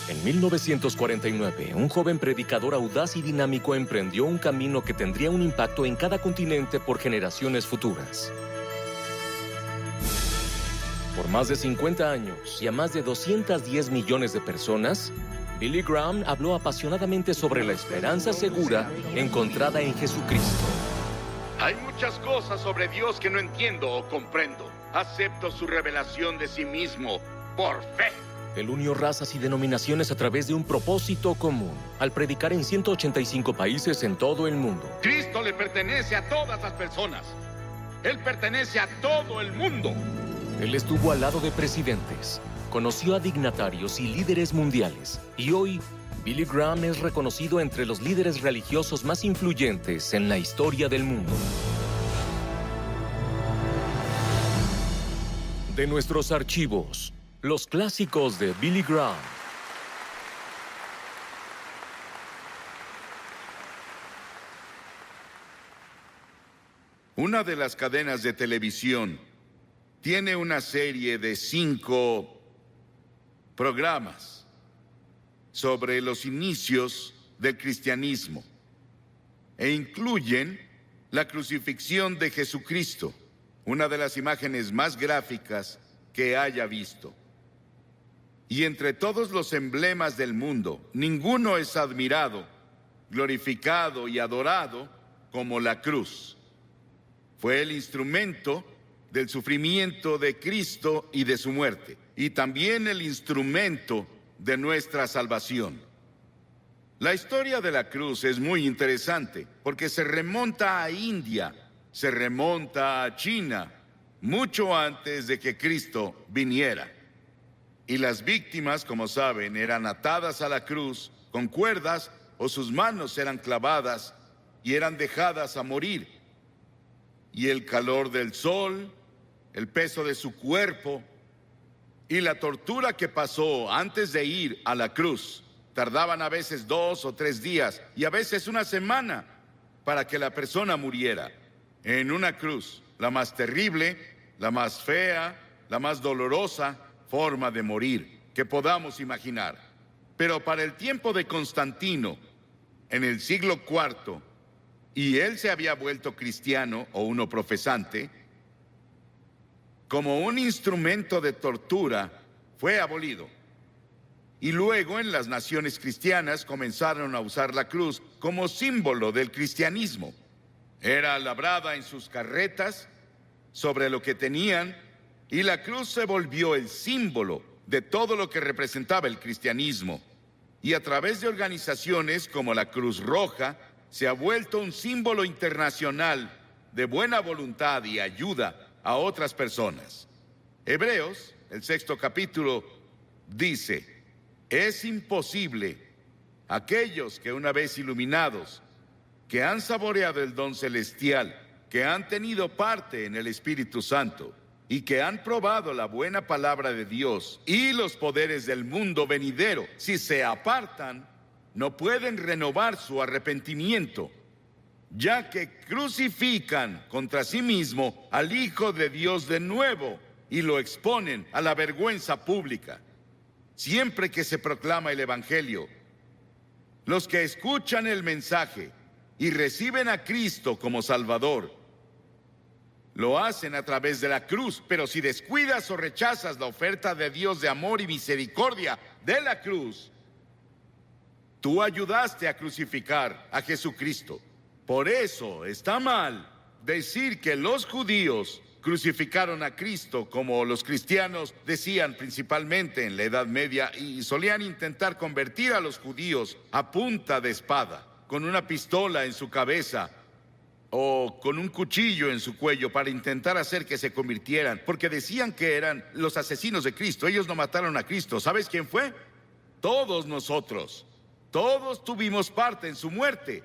En 1949, un joven predicador audaz y dinámico emprendió un camino que tendría un impacto en cada continente por generaciones futuras. Por más de 50 años y a más de 210 millones de personas, Billy Graham habló apasionadamente sobre la esperanza segura encontrada en Jesucristo. Hay muchas cosas sobre Dios que no entiendo o comprendo. Acepto su revelación de sí mismo por fe. Él unió razas y denominaciones a través de un propósito común, al predicar en 185 países en todo el mundo. Cristo le pertenece a todas las personas. Él pertenece a todo el mundo. Él estuvo al lado de presidentes, conoció a dignatarios y líderes mundiales, y hoy Billy Graham es reconocido entre los líderes religiosos más influyentes en la historia del mundo. De nuestros archivos, los clásicos de Billy Graham. Una de las cadenas de televisión tiene una serie de 5 programas sobre los inicios del cristianismo e incluyen la crucifixión de Jesucristo, una de las imágenes más gráficas que haya visto. Y entre todos los emblemas del mundo, ninguno es admirado, glorificado y adorado como la cruz. Fue el instrumento del sufrimiento de Cristo y de su muerte, y también el instrumento de nuestra salvación. La historia de la cruz es muy interesante, porque se remonta a India, se remonta a China, mucho antes de que Cristo viniera. Y las víctimas, como saben, eran atadas a la cruz con cuerdas o sus manos eran clavadas y eran dejadas a morir. Y el calor del sol, el peso de su cuerpo y la tortura que pasó antes de ir a la cruz tardaban a veces 2 o 3 días y a veces una semana para que la persona muriera en una cruz, la más terrible, la más fea, la más dolorosa forma de morir que podamos imaginar. Pero para el tiempo de Constantino, en el siglo IV, y él se había vuelto cristiano o uno profesante, como un instrumento de tortura, fue abolido. Y luego en las naciones cristianas comenzaron a usar la cruz como símbolo del cristianismo. Era labrada en sus carretas, sobre lo que tenían, y la cruz se volvió el símbolo de todo lo que representaba el cristianismo. Y a través de organizaciones como la Cruz Roja, se ha vuelto un símbolo internacional de buena voluntad y ayuda a otras personas. Hebreos, el 6º capítulo, dice: es imposible aquellos que una vez iluminados, que han saboreado el don celestial, que han tenido parte en el Espíritu Santo y que han probado la buena palabra de Dios y los poderes del mundo venidero, si se apartan, no pueden renovar su arrepentimiento, ya que crucifican contra sí mismo al Hijo de Dios de nuevo y lo exponen a la vergüenza pública. Siempre que se proclama el Evangelio, los que escuchan el mensaje y reciben a Cristo como Salvador, lo hacen a través de la cruz, pero si descuidas o rechazas la oferta de Dios de amor y misericordia de la cruz, tú ayudaste a crucificar a Jesucristo. Por eso está mal decir que los judíos crucificaron a Cristo, como los cristianos decían principalmente en la Edad Media, y solían intentar convertir a los judíos a punta de espada, con una pistola en su cabeza o con un cuchillo en su cuello para intentar hacer que se convirtieran, porque decían que eran los asesinos de Cristo. Ellos no mataron a Cristo. ¿Sabes quién fue? Todos nosotros. Todos tuvimos parte en su muerte,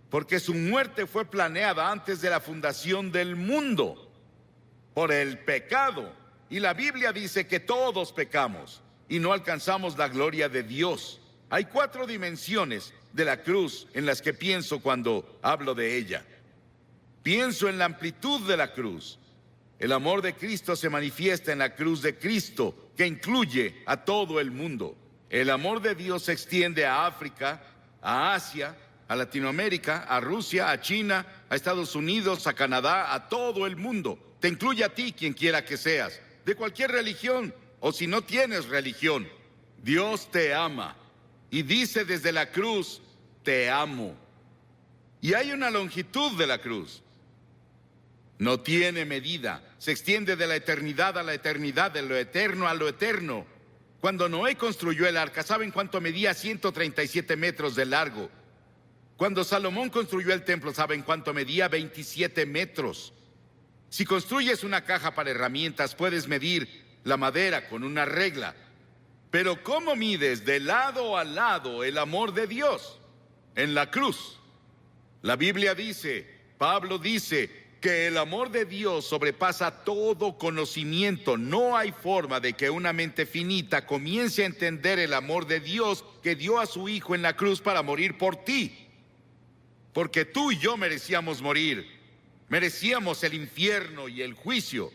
porque su muerte fue planeada antes de la fundación del mundo por el pecado. Y la Biblia dice que todos pecamos y no alcanzamos la gloria de Dios. Hay 4 dimensiones de la cruz en las que pienso cuando hablo de ella. Pienso en la amplitud de la cruz. El amor de Cristo se manifiesta en la cruz de Cristo, que incluye a todo el mundo. El amor de Dios se extiende a África, a Asia, a Latinoamérica, a Rusia, a China, a Estados Unidos, a Canadá, a todo el mundo. Te incluye a ti, quien quiera que seas, de cualquier religión, o si no tienes religión. Dios te ama y dice desde la cruz, te amo. Y hay una longitud de la cruz. No tiene medida. Se extiende de la eternidad a la eternidad, de lo eterno a lo eterno. Cuando Noé construyó el arca, ¿saben cuánto medía? 137 metros de largo. Cuando Salomón construyó el templo, ¿saben cuánto medía? 27 metros. Si construyes una caja para herramientas, puedes medir la madera con una regla. Pero ¿cómo mides de lado a lado el amor de Dios? En la cruz. La Biblia dice, Pablo dice, que el amor de Dios sobrepasa todo conocimiento. No hay forma de que una mente finita comience a entender el amor de Dios que dio a su Hijo en la cruz para morir por ti. Porque tú y yo merecíamos morir. Merecíamos el infierno y el juicio.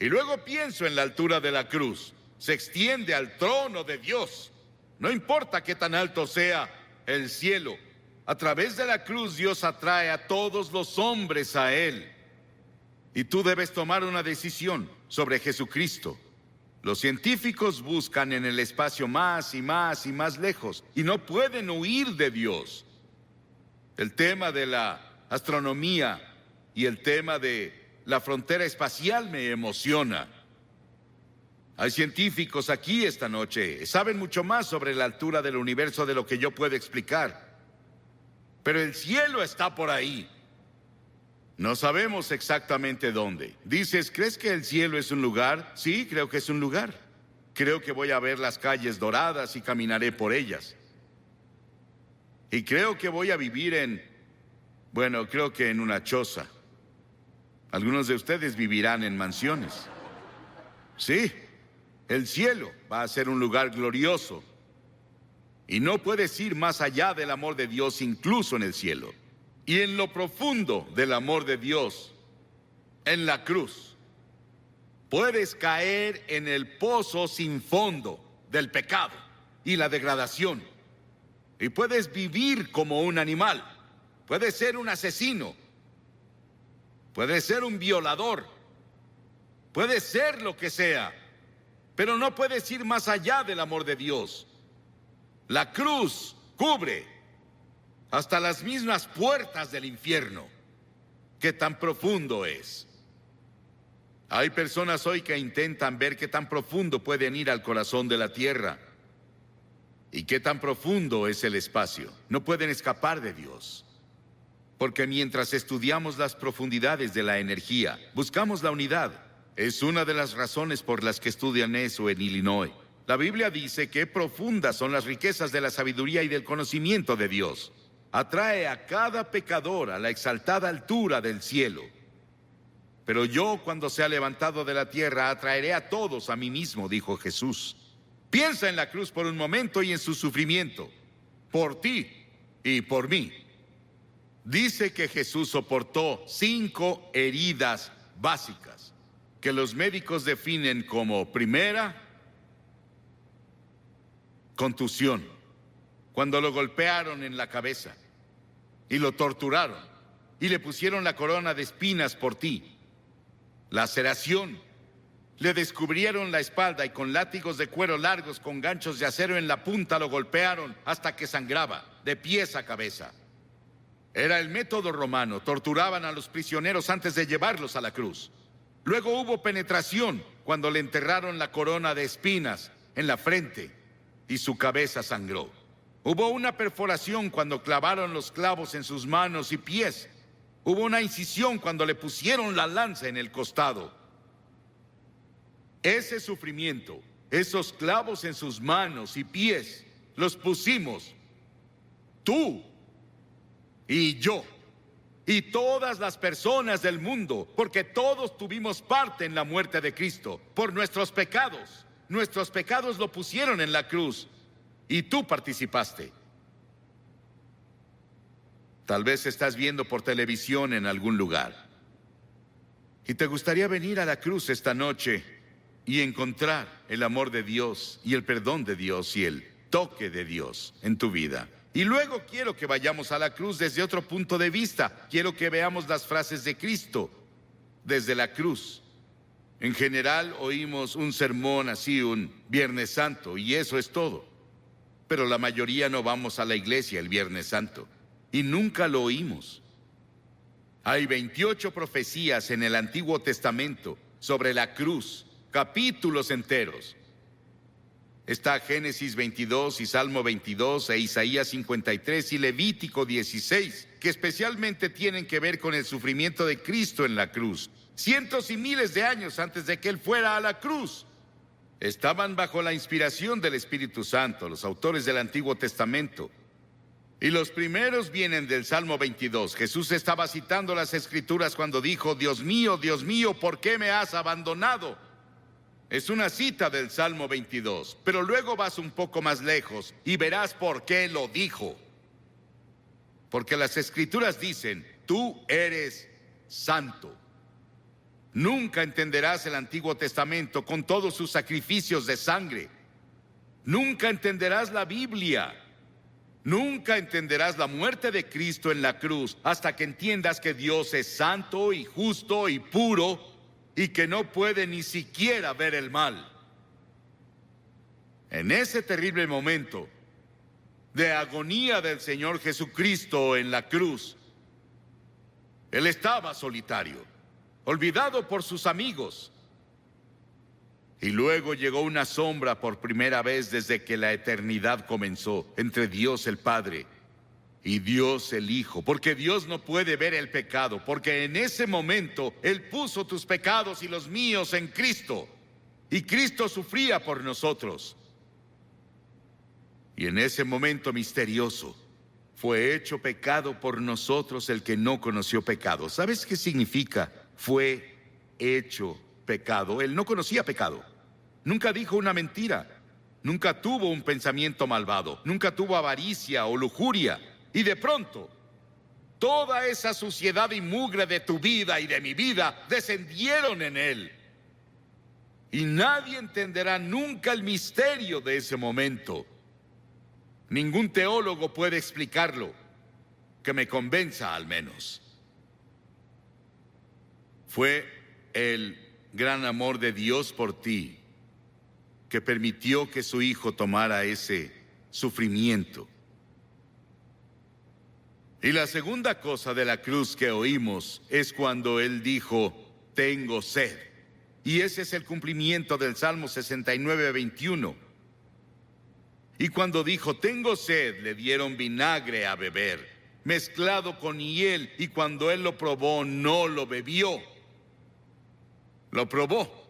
Y luego pienso en la altura de la cruz. Se extiende al trono de Dios. No importa qué tan alto sea el cielo. A través de la cruz Dios atrae a todos los hombres a Él. Y tú debes tomar una decisión sobre Jesucristo. Los científicos buscan en el espacio más y más y más lejos y no pueden huir de Dios. El tema de la astronomía y el tema de la frontera espacial me emociona. Hay científicos aquí esta noche, saben mucho más sobre la altura del universo de lo que yo puedo explicar. Pero el cielo está por ahí. No sabemos exactamente dónde. Dices, ¿crees que el cielo es un lugar? Sí, creo que es un lugar. Creo que voy a ver las calles doradas y caminaré por ellas. Y creo que voy a vivir creo que en una choza. Algunos de ustedes vivirán en mansiones. Sí, el cielo va a ser un lugar glorioso. Y no puedes ir más allá del amor de Dios, incluso en el cielo. Y en lo profundo del amor de Dios, en la cruz, puedes caer en el pozo sin fondo del pecado y la degradación. Y puedes vivir como un animal. Puedes ser un asesino. Puedes ser un violador. Puedes ser lo que sea. Pero no puedes ir más allá del amor de Dios. La cruz cubre hasta las mismas puertas del infierno. ¿Qué tan profundo es? Hay personas hoy que intentan ver qué tan profundo pueden ir al corazón de la tierra. ¿Y qué tan profundo es el espacio? No pueden escapar de Dios. Porque mientras estudiamos las profundidades de la energía, buscamos la unidad. Es una de las razones por las que estudian eso en Illinois. La Biblia dice que profundas son las riquezas de la sabiduría y del conocimiento de Dios. Atrae a cada pecador a la exaltada altura del cielo. Pero yo, cuando sea levantado de la tierra, atraeré a todos a mí mismo, dijo Jesús. Piensa en la cruz por un momento y en su sufrimiento, por ti y por mí. Dice que Jesús soportó 5 heridas básicas, que los médicos definen como primera, contusión, cuando lo golpearon en la cabeza y lo torturaron y le pusieron la corona de espinas por ti. Laceración, le descubrieron la espalda y con látigos de cuero largos con ganchos de acero en la punta lo golpearon hasta que sangraba, de pies a cabeza. Era el método romano, torturaban a los prisioneros antes de llevarlos a la cruz. Luego hubo penetración cuando le enterraron la corona de espinas en la frente y su cabeza sangró. Hubo una perforación cuando clavaron los clavos en sus manos y pies. Hubo una incisión cuando le pusieron la lanza en el costado. Ese sufrimiento, esos clavos en sus manos y pies, los pusimos tú y yo y todas las personas del mundo, porque todos tuvimos parte en la muerte de Cristo por nuestros pecados. Nuestros pecados lo pusieron en la cruz y tú participaste. Tal vez estás viendo por televisión en algún lugar y te gustaría venir a la cruz esta noche y encontrar el amor de Dios y el perdón de Dios y el toque de Dios en tu vida. Y luego quiero que vayamos a la cruz desde otro punto de vista. Quiero que veamos las frases de Cristo desde la cruz. En general oímos un sermón así un Viernes Santo y eso es todo. Pero la mayoría no vamos a la iglesia el Viernes Santo y nunca lo oímos. Hay 28 profecías en el Antiguo Testamento sobre la cruz, capítulos enteros. Está Génesis 22 y Salmo 22 e Isaías 53 y Levítico 16, que especialmente tienen que ver con el sufrimiento de Cristo en la cruz. Cientos y miles de años antes de que Él fuera a la cruz. Estaban bajo la inspiración del Espíritu Santo, los autores del Antiguo Testamento. Y los primeros vienen del Salmo 22. Jesús estaba citando las Escrituras cuando dijo, Dios mío, ¿por qué me has abandonado? Es una cita del Salmo 22, pero luego vas un poco más lejos y verás por qué lo dijo. Porque las Escrituras dicen, tú eres santo. Nunca entenderás el Antiguo Testamento con todos sus sacrificios de sangre. Nunca entenderás la Biblia. Nunca entenderás la muerte de Cristo en la cruz hasta que entiendas que Dios es santo y justo y puro y que no puede ni siquiera ver el mal. En ese terrible momento de agonía del Señor Jesucristo en la cruz, Él estaba solitario, olvidado por sus amigos. Y luego llegó una sombra por primera vez desde que la eternidad comenzó entre Dios el Padre y Dios el Hijo, porque Dios no puede ver el pecado, porque en ese momento Él puso tus pecados y los míos en Cristo, y Cristo sufría por nosotros. Y en ese momento misterioso fue hecho pecado por nosotros el que no conoció pecado. ¿Sabes qué significa? Fue hecho pecado. Él no conocía pecado. Nunca dijo una mentira. Nunca tuvo un pensamiento malvado. Nunca tuvo avaricia o lujuria. Y de pronto, toda esa suciedad y mugre de tu vida y de mi vida descendieron en Él. Y nadie entenderá nunca el misterio de ese momento. Ningún teólogo puede explicarlo, que me convenza al menos. Fue el gran amor de Dios por ti que permitió que su Hijo tomara ese sufrimiento. Y la segunda cosa de la cruz que oímos es cuando Él dijo, tengo sed. Y ese es el cumplimiento del Salmo 69, 21. Y cuando dijo, tengo sed, le dieron vinagre a beber, mezclado con hiel, y cuando Él lo probó, no lo bebió. Lo probó,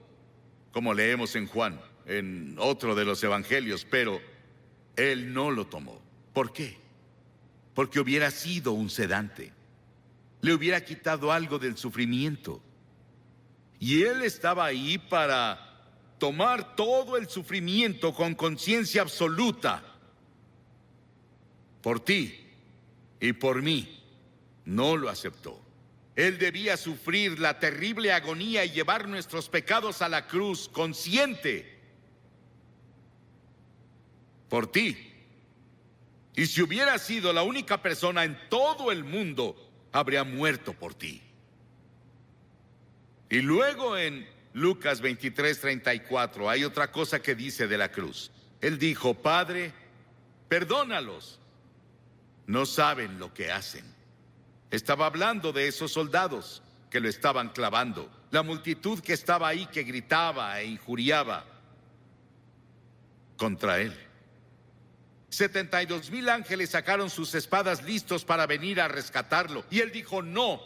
como leemos en Juan, en otro de los evangelios, pero Él no lo tomó. ¿Por qué? Porque hubiera sido un sedante. Le hubiera quitado algo del sufrimiento. Y Él estaba ahí para tomar todo el sufrimiento con conciencia absoluta. Por ti y por mí. No lo aceptó. Él debía sufrir la terrible agonía y llevar nuestros pecados a la cruz consciente. Por ti. Y si hubiera sido la única persona en todo el mundo, habría muerto por ti. Y luego en Lucas 23:34 hay otra cosa que dice de la cruz. Él dijo, Padre, perdónalos. No saben lo que hacen. Estaba hablando de esos soldados que lo estaban clavando. La multitud que estaba ahí que gritaba e injuriaba contra él. 72,000 ángeles sacaron sus espadas listos para venir a rescatarlo. Y él dijo, no.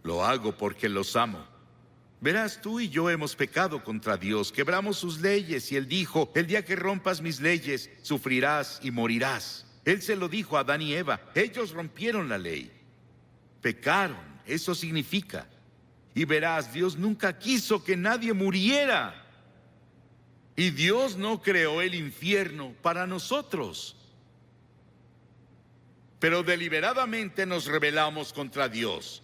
Lo hago porque los amo. Verás, tú y yo hemos pecado contra Dios, quebramos sus leyes. Y él dijo, el día que rompas mis leyes, sufrirás y morirás. Él se lo dijo a Adán y Eva. Ellos rompieron la ley. Pecaron, eso significa. Y verás, Dios nunca quiso que nadie muriera. Y Dios no creó el infierno para nosotros. Pero deliberadamente nos rebelamos contra Dios.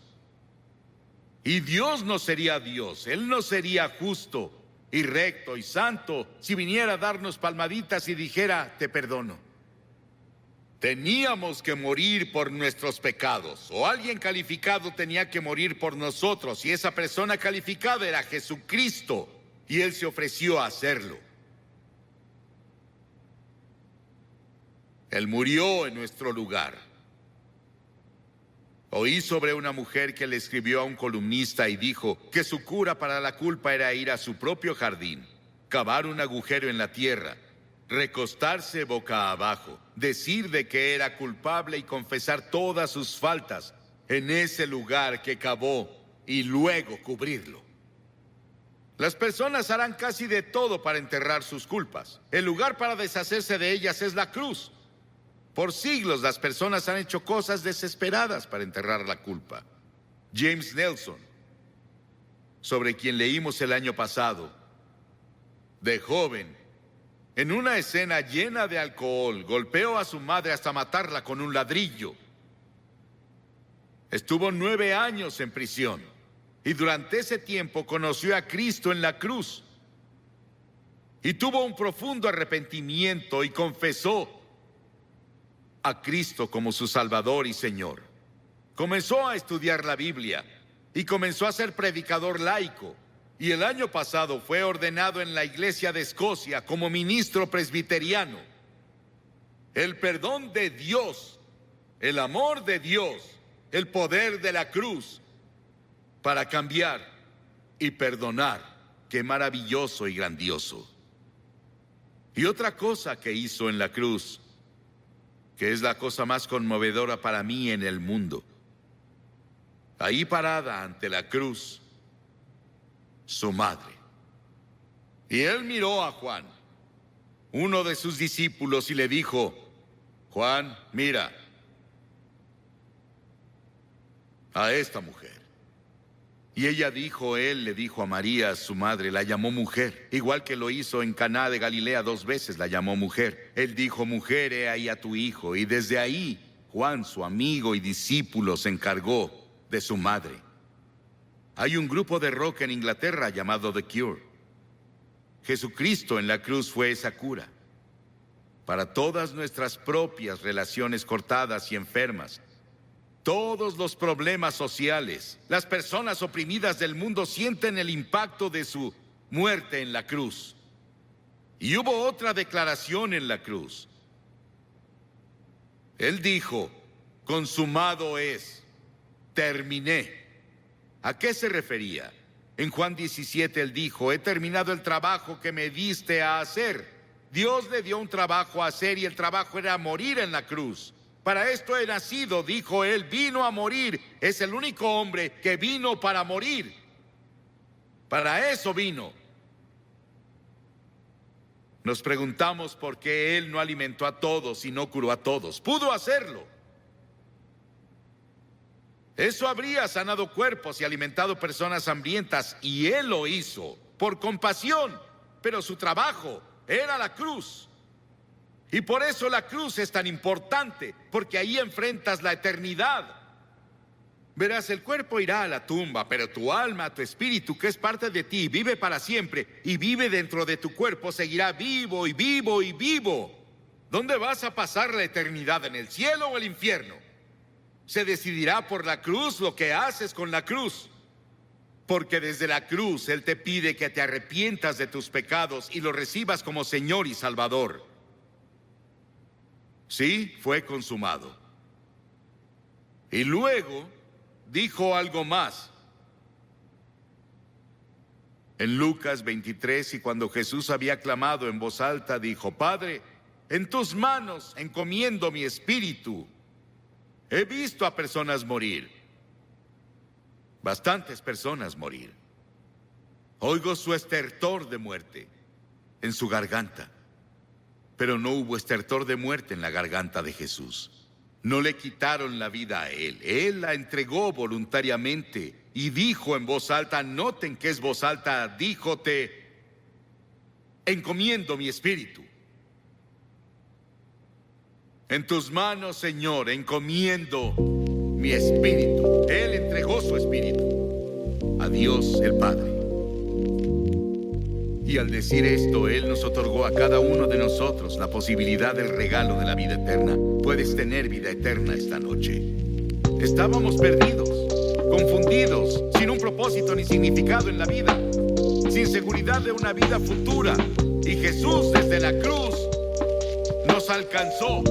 Y Dios no sería Dios, Él no sería justo y recto y santo si viniera a darnos palmaditas y dijera, te perdono. Teníamos que morir por nuestros pecados, o alguien calificado tenía que morir por nosotros, y esa persona calificada era Jesucristo, y Él se ofreció a hacerlo. Él murió en nuestro lugar. Oí sobre una mujer que le escribió a un columnista y dijo que su cura para la culpa era ir a su propio jardín, cavar un agujero en la tierra, recostarse boca abajo, decir de que era culpable y confesar todas sus faltas en ese lugar que cavó y luego cubrirlo. Las personas harán casi de todo para enterrar sus culpas. El lugar para deshacerse de ellas es la cruz. Por siglos las personas han hecho cosas desesperadas para enterrar la culpa. James Nelson, sobre quien leímos el año pasado, de joven, en una escena llena de alcohol, golpeó a su madre hasta matarla con un ladrillo. Estuvo 9 años en prisión y durante ese tiempo conoció a Cristo en la cruz. Y tuvo un profundo arrepentimiento y confesó a Cristo como su Salvador y Señor. Comenzó a estudiar la Biblia y comenzó a ser predicador laico. Y el año pasado fue ordenado en la Iglesia de Escocia como ministro presbiteriano. El perdón de Dios, el amor de Dios, el poder de la cruz para cambiar y perdonar. Qué maravilloso y grandioso. Y otra cosa que hizo en la cruz, que es la cosa más conmovedora para mí en el mundo. Ahí parada ante la cruz, su madre. Y él miró a Juan, uno de sus discípulos, y le dijo, Juan, mira a esta mujer. Y ella dijo, él le dijo a María, su madre, la llamó mujer, igual que lo hizo en Caná de Galilea 2 veces, la llamó mujer. Él dijo, mujer, he ahí a tu hijo. Y desde ahí, Juan, su amigo y discípulo, se encargó de su madre. Hay un grupo de rock en Inglaterra llamado The Cure. Jesucristo en la cruz fue esa cura para todas nuestras propias relaciones cortadas y enfermas. Todos los problemas sociales, las personas oprimidas del mundo sienten el impacto de su muerte en la cruz. Y hubo otra declaración en la cruz. Él dijo, consumado es, terminé. ¿A qué se refería? En Juan 17 él dijo, he terminado el trabajo que me diste a hacer. Dios le dio un trabajo a hacer y el trabajo era morir en la cruz. Para esto he nacido, dijo él, vino a morir. Es el único hombre que vino para morir. Para eso vino. Nos preguntamos por qué él no alimentó a todos y no curó a todos. Pudo hacerlo. Eso habría sanado cuerpos y alimentado personas hambrientas, y él lo hizo por compasión. Pero su trabajo era la cruz. Y por eso la cruz es tan importante, porque ahí enfrentas la eternidad. Verás, el cuerpo irá a la tumba, pero tu alma, tu espíritu, que es parte de ti, vive para siempre y vive dentro de tu cuerpo, seguirá vivo y vivo y vivo. ¿Dónde vas a pasar la eternidad? ¿En el cielo o el infierno? Se decidirá por la cruz lo que haces con la cruz. Porque desde la cruz Él te pide que te arrepientas de tus pecados y lo recibas como Señor y Salvador. Sí, fue consumado. Y luego dijo algo más. En Lucas 23, y cuando Jesús había clamado en voz alta, dijo, Padre, en tus manos encomiendo mi espíritu. He visto a personas morir. Bastantes personas morir. Oigo su estertor de muerte en su garganta. Pero no hubo estertor de muerte en la garganta de Jesús. No le quitaron la vida a él. Él la entregó voluntariamente y dijo en voz alta, noten que es voz alta, dijo, te encomiendo mi espíritu. En tus manos, Señor, encomiendo mi espíritu. Él entregó su espíritu. a Dios el Padre. Y al decir esto, Él nos otorgó a cada uno de nosotros la posibilidad del regalo de la vida eterna. Puedes tener vida eterna esta noche. Estábamos perdidos, confundidos, sin un propósito ni significado en la vida, sin seguridad de una vida futura. Y Jesús desde la cruz nos alcanzó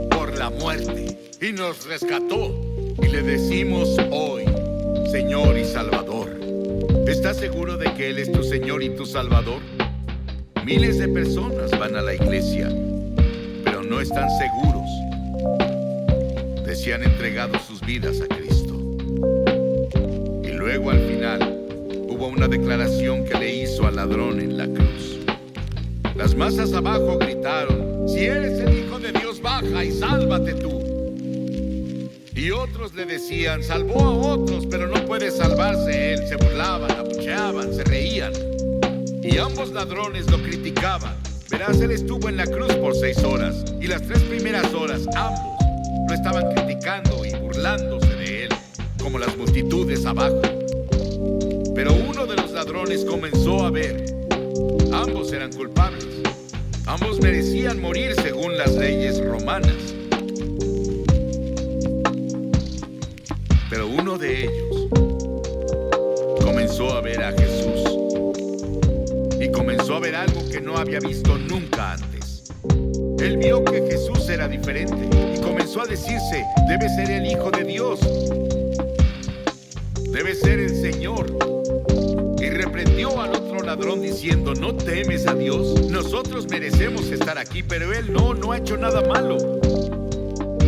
por la muerte y nos rescató. Y le decimos hoy, Señor y Salvador. ¿Estás seguro de que Él es tu Señor y tu Salvador? Miles de personas van a la iglesia, pero no están seguros de si han entregado sus vidas a Cristo. Y luego al final hubo una declaración que le hizo al ladrón en la cruz. Las masas abajo gritaron: si eres el Hijo de Dios, baja y sálvate tú. Y otros le decían: salvó a otros, pero no puede salvarse él. Se burlaban, abucheaban, se reían. Y ambos ladrones lo criticaban. Verás, él estuvo en la cruz por 6 horas. Y las 3 primeras horas ambos lo estaban criticando y burlándose de él, como las multitudes abajo. Pero uno de los ladrones comenzó a ver. Ambos eran culpables. Ambos merecían morir según las leyes romanas. Pero uno de ellos comenzó a ver a Jesús y comenzó a ver algo que no había visto nunca antes. Él vio que Jesús era diferente y comenzó a decirse: debe ser el Hijo de Dios, debe ser el Señor. Y reprendió al otro ladrón diciendo: ¿no temes a Dios? Nosotros merecemos estar aquí, pero él no ha hecho nada malo.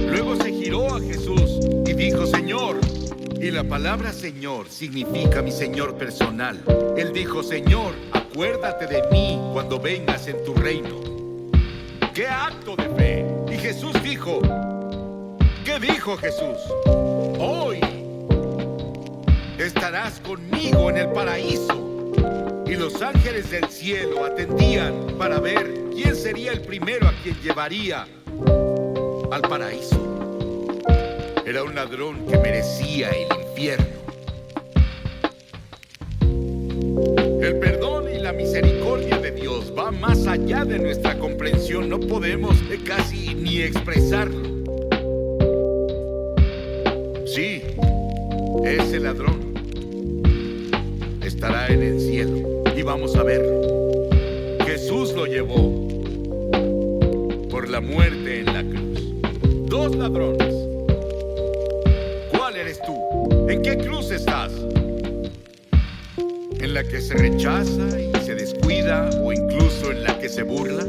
Luego se giró a Jesús y dijo: Señor. Y la palabra Señor significa mi Señor personal. Él dijo: Señor, acuérdate de mí cuando vengas en tu reino. ¡Qué acto de fe! Y Jesús dijo, ¿qué dijo Jesús? Hoy estarás conmigo en el paraíso. Y los ángeles del cielo atendían para ver quién sería el primero a quien llevaría al paraíso. Era un ladrón que merecía el infierno. El perdón y la misericordia de Dios va más allá de nuestra comprensión. No podemos casi ni expresarlo. Sí, ese ladrón estará en el cielo y vamos a verlo. Jesús lo llevó por la muerte en la cruz. 2 ladrones. ¿Cuál eres tú? ¿En qué cruz estás? ¿En la que se rechaza y se descuida, o incluso en la que se burla?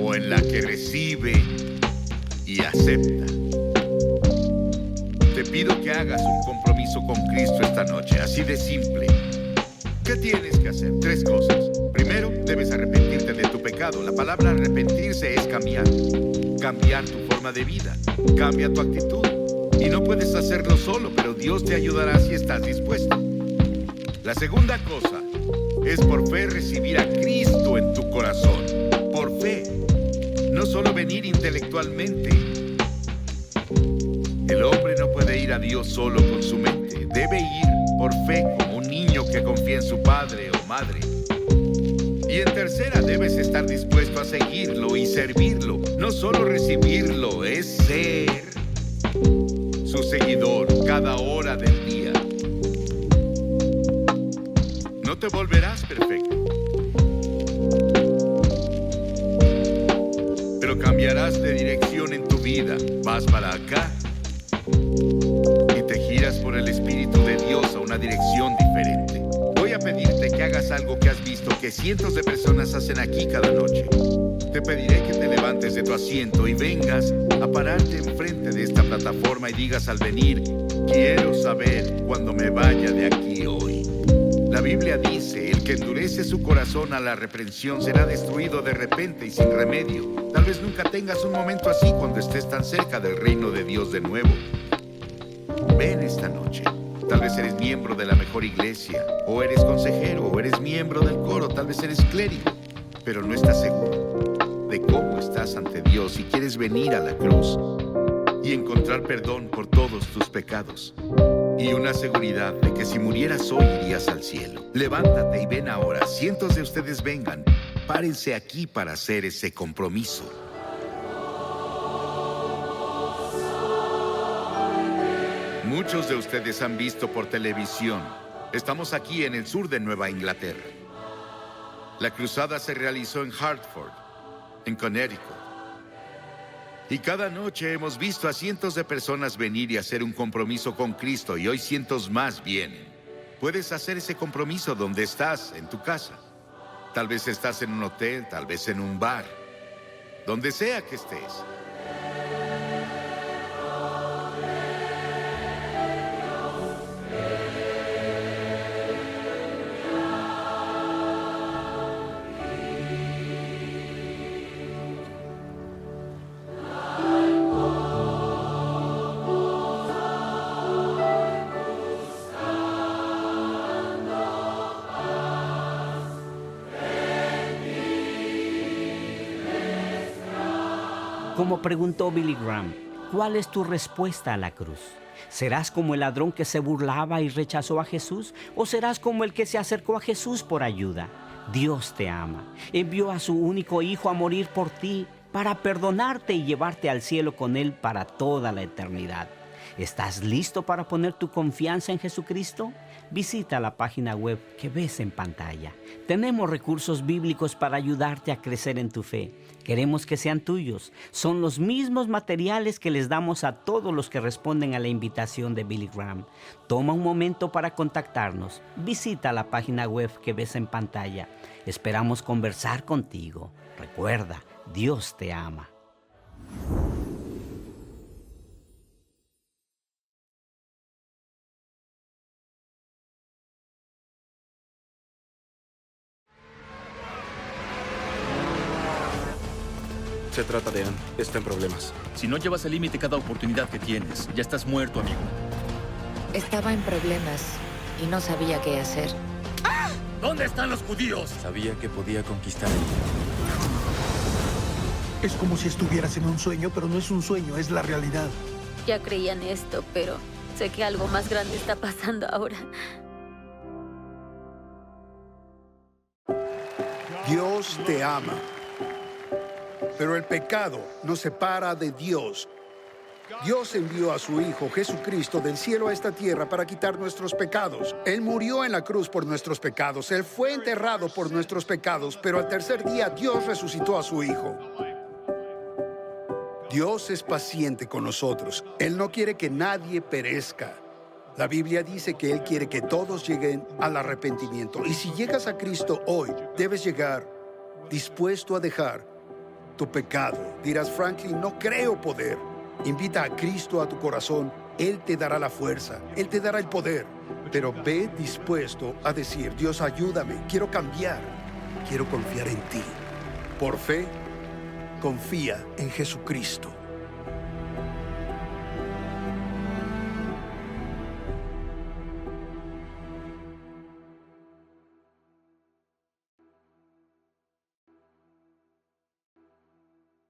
¿O en la que recibe y acepta? Te pido que hagas un compromiso con Cristo esta noche, así de simple. ¿Qué tienes que hacer? 3 cosas. Primero, debes arrepentirte de tu pecado. La palabra arrepentirse es cambiar. Cambiar tu forma de vida. Cambia tu actitud. Y no puedes hacerlo solo, pero Dios te ayudará si estás dispuesto. La segunda cosa es por fe recibir a Cristo en tu corazón. Por fe. No solo venir intelectualmente. El hombre no puede ir a Dios solo con su mente. Debe ir por fe como un niño que confía en su padre o madre. Y en tercera, debes estar dispuesto a seguirlo y servirlo. No solo recibirlo, es ser su seguidor cada hora del día. No te volverás perfecto, pero cambiarás de dirección en tu vida. Vas para acá y te giras por el Espíritu de Dios a una dirección diferente. Voy a pedirte que hagas algo que has visto que cientos de personas hacen aquí cada noche. Te pediré que te levantes de tu asiento y vengas a pararte enfrente de esta plataforma y digas al venir: quiero saber cuando me vaya de aquí hoy. La Biblia dice: el que endurece su corazón a la reprensión será destruido de repente y sin remedio. Tal vez nunca tengas un momento así cuando estés tan cerca del reino de Dios de nuevo. Ven esta noche. Tal vez eres miembro de la mejor iglesia, o eres consejero, o eres miembro del coro, tal vez eres clérigo, pero no estás seguro de cómo estás ante Dios y quieres venir a la cruz y encontrar perdón por todos tus pecados. Y una seguridad de que si murieras hoy irías al cielo. Levántate y ven ahora. Cientos de ustedes vengan. Párense aquí para hacer ese compromiso. Muchos de ustedes han visto por televisión. Estamos aquí en el sur de Nueva Inglaterra. La cruzada se realizó en Hartford, en Connecticut. Y cada noche hemos visto a cientos de personas venir y hacer un compromiso con Cristo, y hoy cientos más vienen. Puedes hacer ese compromiso donde estás, en tu casa. Tal vez estás en un hotel, tal vez en un bar. Donde sea que estés. Como preguntó Billy Graham, ¿cuál es tu respuesta a la cruz? ¿Serás como el ladrón que se burlaba y rechazó a Jesús? ¿O serás como el que se acercó a Jesús por ayuda? Dios te ama. Envió a su único Hijo a morir por ti, para perdonarte y llevarte al cielo con Él para toda la eternidad. ¿Estás listo para poner tu confianza en Jesucristo? Visita la página web que ves en pantalla. Tenemos recursos bíblicos para ayudarte a crecer en tu fe. Queremos que sean tuyos. Son los mismos materiales que les damos a todos los que responden a la invitación de Billy Graham. Toma un momento para contactarnos. Visita la página web que ves en pantalla. Esperamos conversar contigo. Recuerda, Dios te ama. Se trata de Ann. Está en problemas. Si no llevas al límite cada oportunidad que tienes, ya estás muerto, amigo. Estaba en problemas y no sabía qué hacer. ¿Dónde están los judíos? Sabía que podía conquistar el mundo. Es como si estuvieras en un sueño, pero no es un sueño, es la realidad. Ya creía en esto, pero sé que algo más grande está pasando ahora. Dios te ama. Pero el pecado nos separa de Dios. Dios envió a su Hijo Jesucristo del cielo a esta tierra para quitar nuestros pecados. Él murió en la cruz por nuestros pecados. Él fue enterrado por nuestros pecados, pero al tercer día Dios resucitó a su Hijo. Dios es paciente con nosotros. Él no quiere que nadie perezca. La Biblia dice que Él quiere que todos lleguen al arrepentimiento. Y si llegas a Cristo hoy, debes llegar dispuesto a dejar tu pecado. Dirás, Franklin, no creo poder. Invita a Cristo a tu corazón. Él te dará la fuerza. Él te dará el poder. Pero ve dispuesto a decir, Dios, ayúdame. Quiero cambiar. Quiero confiar en ti. Por fe, confía en Jesucristo.